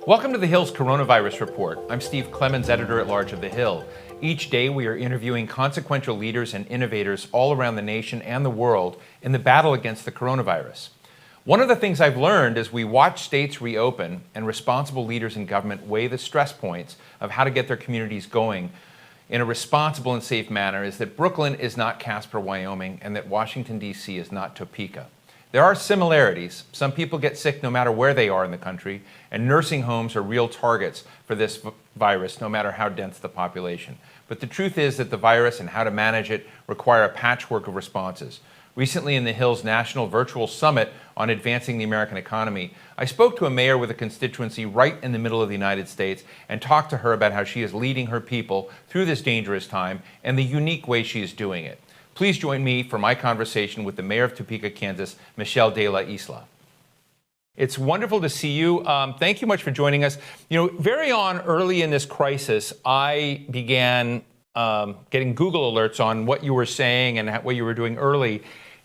Welcome to The Hill's Coronavirus Report. I'm Steve Clemons, editor-at-large of The Hill. Each day we are interviewing consequential leaders and innovators all around the nation and the world in the battle against the coronavirus. One of the things I've learned as we watch states reopen and responsible leaders in government weigh the stress points of how to get their communities going in a responsible and safe manner is that Brooklyn is not Casper, Wyoming, and that Washington, D.C. is not Topeka. There are similarities. Some people get sick no matter where they are in the country, and nursing homes are real targets for this virus, no matter how dense the population. But the truth is that the virus and how to manage it require a patchwork of responses. Recently, in the Hill's National Virtual Summit on Advancing the American Economy, I spoke to a mayor with a constituency right in the middle of the United States and talked to her about how she is leading her people through this dangerous time and the unique way she is doing it. Please join me for my conversation with the mayor of Topeka, Kansas, Michelle de la Isla. It's wonderful to see you. Thank you much for joining us. You know, very early in this crisis, I began getting Google alerts on what you were saying and what you were doing early.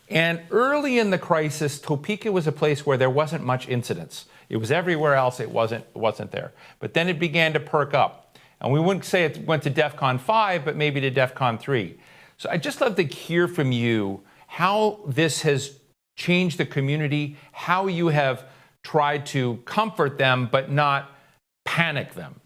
And early in the crisis, Topeka was a place where there wasn't much incidence. It was everywhere else. It wasn't there. But then it began to perk up. And we wouldn't say it went to DEFCON 5, but maybe to DEFCON 3. So I'd just love to hear from you how this has changed the community, how you have tried to comfort them but not panic them.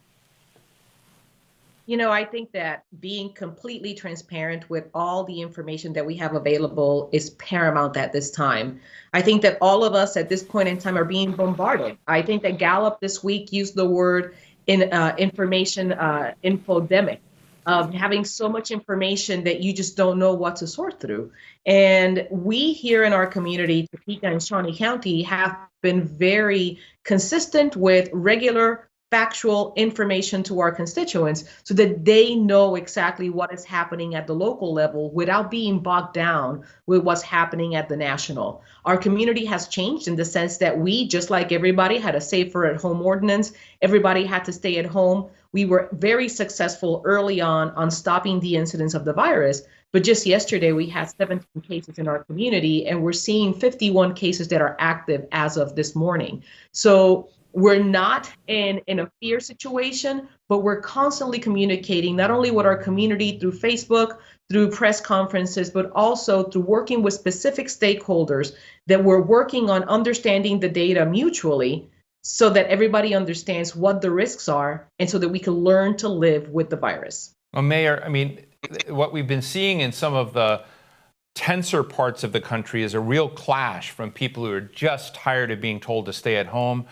You know, I think that being completely transparent with all the information that we have available is paramount at this time. I think that all of us at this point in time are being bombarded. I think that Gallup this week used the word information infodemic. Of having so much information that you just don't know what to sort through. And we here in our community, Topeka and Shawnee County, have been very consistent with regular factual information to our constituents so that they know exactly what is happening at the local level without being bogged down with what's happening at the national. Our community has changed in the sense that we, just like everybody, had a safer at home ordinance. Everybody had to stay at home. We were very successful early on stopping the incidence of the virus. But just yesterday, we had 17 cases in our community, and we're seeing 51 cases that are active as of this morning. So we're not in a fear situation, but we're constantly communicating not only with our community through Facebook, through press conferences, but also through working with specific stakeholders that we're working on understanding the data mutually so that everybody understands what the risks are and so that we can learn to live with the virus. Well, Mayor, I mean, what we've been seeing in some of the tenser parts of the country is a real clash from people who are just tired of being told to stay at home.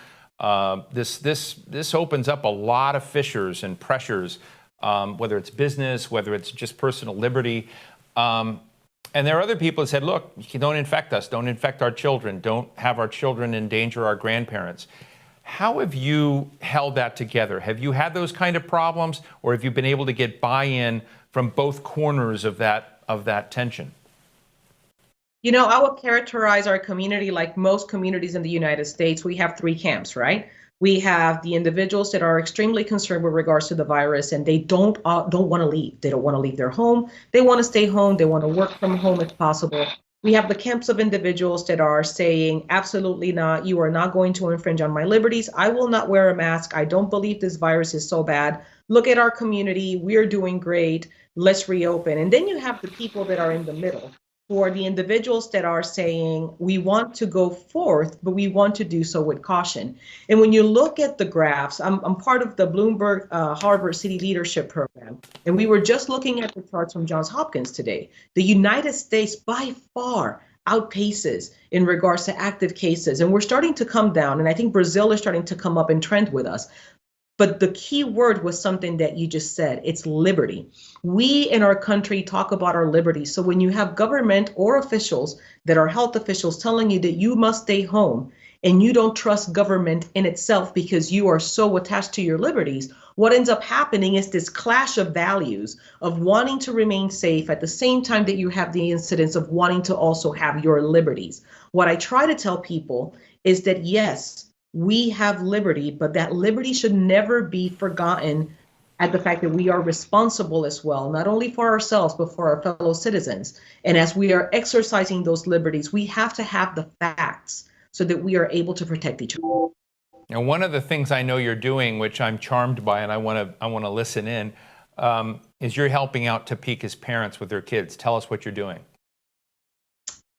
This opens up a lot of fissures and pressures, whether it's business, whether it's just personal liberty. And there are other people that said, look, don't infect us, don't infect our children, don't have our children endanger our grandparents. How have you held that together? Have you had those kind of problems, or have you been able to get buy-in from both corners of that tension? You know, I would characterize our community like most communities in the United States. We have three camps, right? We have the individuals that are extremely concerned with regards to the virus, and they don't want to leave. They don't want to leave their home. They want to stay home. They want to work from home if possible. We have the camps of individuals that are saying, absolutely not. You are not going to infringe on my liberties. I will not wear a mask. I don't believe this virus is so bad. Look at our community. We're doing great. Let's reopen. And then you have the people that are in the middle, who are the individuals that are saying, we want to go forth, but we want to do so with caution. And when you look at the graphs, I'm part of the Bloomberg Harvard City Leadership Program, and we were just looking at the charts from Johns Hopkins today. The United States by far outpaces in regards to active cases, and we're starting to come down, and I think Brazil is starting to come up and trend with us. But the key word was something that you just said. It's liberty. We in our country talk about our liberty. So when you have government or officials that are health officials telling you that you must stay home and you don't trust government in itself because you are so attached to your liberties, what ends up happening is this clash of values of wanting to remain safe at the same time that you have the incidence of wanting to also have your liberties. What I try to tell people is that, yes, we have liberty, but that liberty should never be forgotten at the fact that we are responsible as well, not only for ourselves, but for our fellow citizens. And as we are exercising those liberties, we have to have the facts so that we are able to protect each other. Now, one of the things I know you're doing, which I'm charmed by, and I want to listen in, is you're helping out Topeka's parents with their kids. Tell us what you're doing.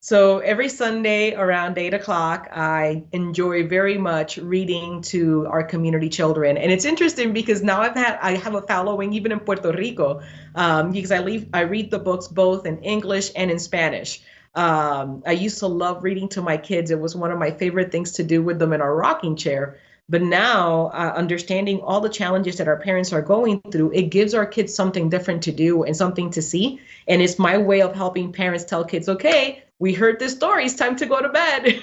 So every Sunday around 8 o'clock, I enjoy very much reading to our community children. And it's interesting because now I have a following even in Puerto Rico, because I read the books both in English and in Spanish. I used to love reading to my kids. It was one of my favorite things to do with them in our rocking chair. But now, understanding all the challenges that our parents are going through, it gives our kids something different to do and something to see. And it's my way of helping parents tell kids, okay, we heard this story, it's time to go to bed.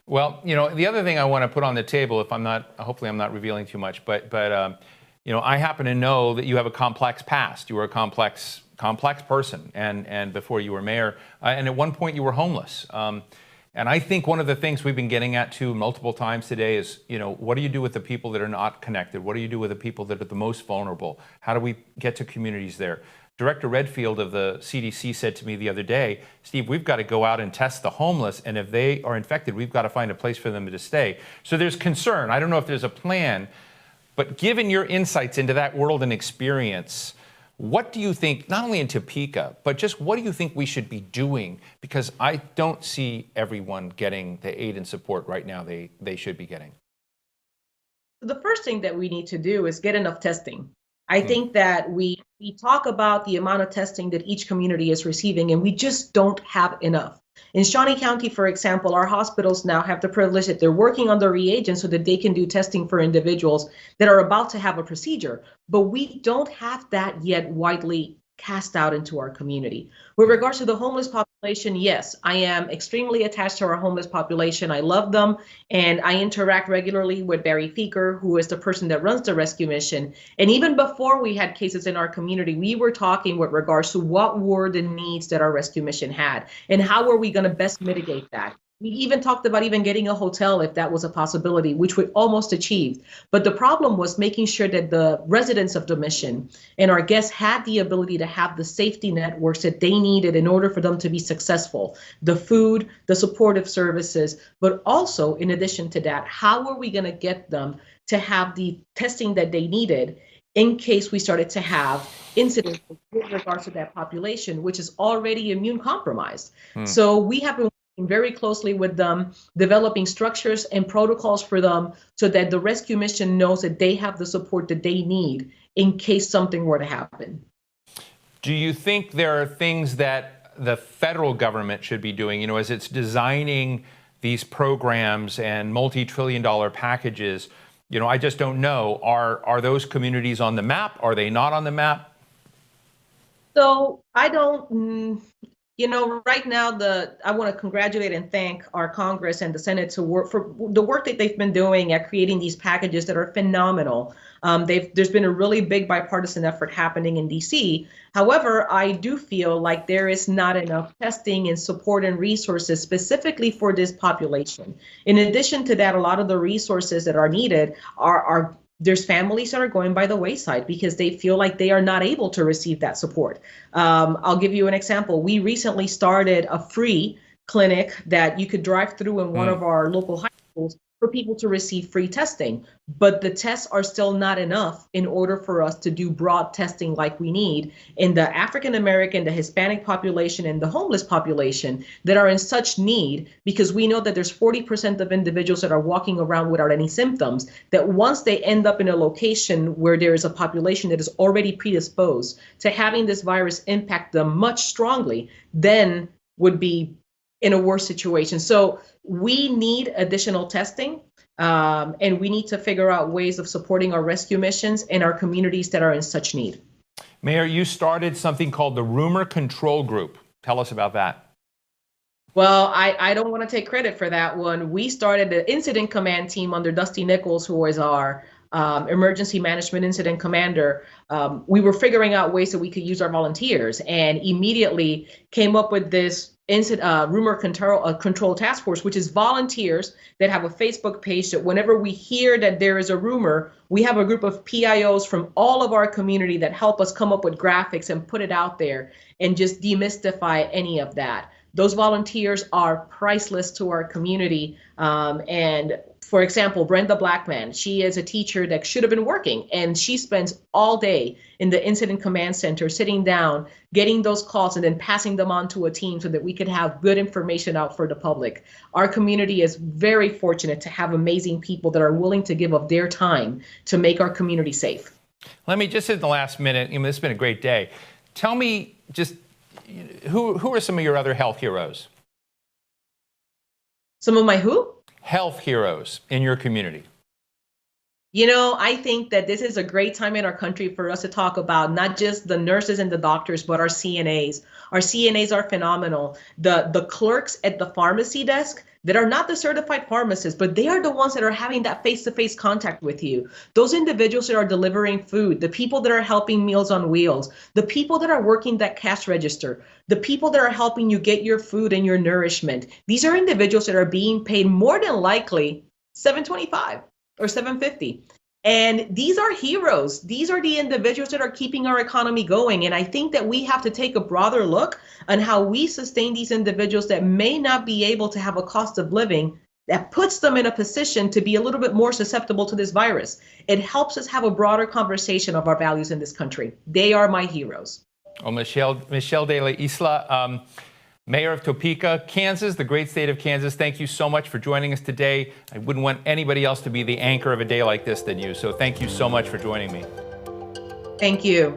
Well, the other thing I want to put on the table, hopefully I'm not revealing too much, but I happen to know that you have a complex past. You were a complex person, and before you were mayor, and at one point you were homeless. And I think one of the things we've been getting at too multiple times today is, what do you do with the people that are not connected? What do you do with the people that are the most vulnerable? How do we get to communities there? Director Redfield of the CDC said to me the other day, Steve, we've got to go out and test the homeless, and if they are infected, we've got to find a place for them to stay. So there's concern. I don't know if there's a plan, but given your insights into that world and experience, what do you think, not only in Topeka, but just what do you think we should be doing? Because I don't see everyone getting the aid and support right now they should be getting. The first thing that we need to do is get enough testing. I think that we talk about the amount of testing that each community is receiving, and we just don't have enough. In Shawnee County, for example, our hospitals now have the privilege that they're working on the reagents so that they can do testing for individuals that are about to have a procedure. But we don't have that yet widely cast out into our community. With regards to the homeless population, yes, I am extremely attached to our homeless population. I love them, and I interact regularly with Barry Feeker, who is the person that runs the rescue mission. And even before we had cases in our community, we were talking with regards to what were the needs that our rescue mission had, and how were we going to best mitigate that. We even talked about even getting a hotel if that was a possibility, which we almost achieved. But the problem was making sure that the residents of the mission and our guests had the ability to have the safety networks that they needed in order for them to be successful. The food, the supportive services, but also in addition to that, how were we going to get them to have the testing that they needed in case we started to have incidents with regards to that population, which is already immune compromised. So we have been very closely with them, developing structures and protocols for them so that the rescue mission knows that they have the support that they need in case something were to happen. Do you think there are things that the federal government should be doing, as it's designing these programs and multi-trillion-dollar packages? I just don't know. Are those communities on the map? Are they not on the map? So I don't. Right now, I want to congratulate and thank our Congress and the Senate for the work that they've been doing at creating these packages that are phenomenal. There's been a really big bipartisan effort happening in DC. However, I do feel like there is not enough testing and support and resources specifically for this population. In addition to that, a lot of the resources that are needed are there's families that are going by the wayside because they feel like they are not able to receive that support. I'll give you an example. We recently started a free clinic that you could drive through in one of our local high schools for people to receive free testing. But the tests are still not enough in order for us to do broad testing like we need in the African American, the Hispanic population, and the homeless population that are in such need, because we know that there's 40% of individuals that are walking around without any symptoms, that once they end up in a location where there is a population that is already predisposed to having this virus impact them much strongly, then would be in a worse situation. So we need additional testing, and we need to figure out ways of supporting our rescue missions and our communities that are in such need. Mayor, you started something called the Rumor Control Group. Tell us about that. Well, I don't want to take credit for that one. We started the incident command team under Dusty Nichols, who was our emergency management incident commander. We were figuring out ways that we could use our volunteers, and immediately came up with this rumor control task force, which is volunteers that have a Facebook page that whenever we hear that there is a rumor, we have a group of PIOs from all of our community that help us come up with graphics and put it out there and just demystify any of that. Those volunteers are priceless to our community, and For example, Brenda Blackman, she is a teacher that should have been working, and she spends all day in the incident command center sitting down, getting those calls, and then passing them on to a team so that we could have good information out for the public. Our community is very fortunate to have amazing people that are willing to give of their time to make our community safe. Let me just in the last minute, this has been a great day. Tell me just who are some of your other health heroes? Some of my who? Health heroes in your community. I think that this is a great time in our country for us to talk about not just the nurses and the doctors, but our CNAs. Our CNAs are phenomenal. The clerks at the pharmacy desk that are not the certified pharmacists, but they are the ones that are having that face-to-face contact with you. Those individuals that are delivering food, the people that are helping Meals on Wheels, the people that are working that cash register, the people that are helping you get your food and your nourishment. These are individuals that are being paid more than likely $7.25 or $7.50. And these are heroes. These are the individuals that are keeping our economy going. And I think that we have to take a broader look on how we sustain these individuals that may not be able to have a cost of living that puts them in a position to be a little bit more susceptible to this virus. It helps us have a broader conversation of our values in this country. They are my heroes. Oh, Michelle de la Isla, Mayor of Topeka, Kansas, the great state of Kansas, thank you so much for joining us today. I wouldn't want anybody else to be the anchor of a day like this than you, so thank you so much for joining me. Thank you.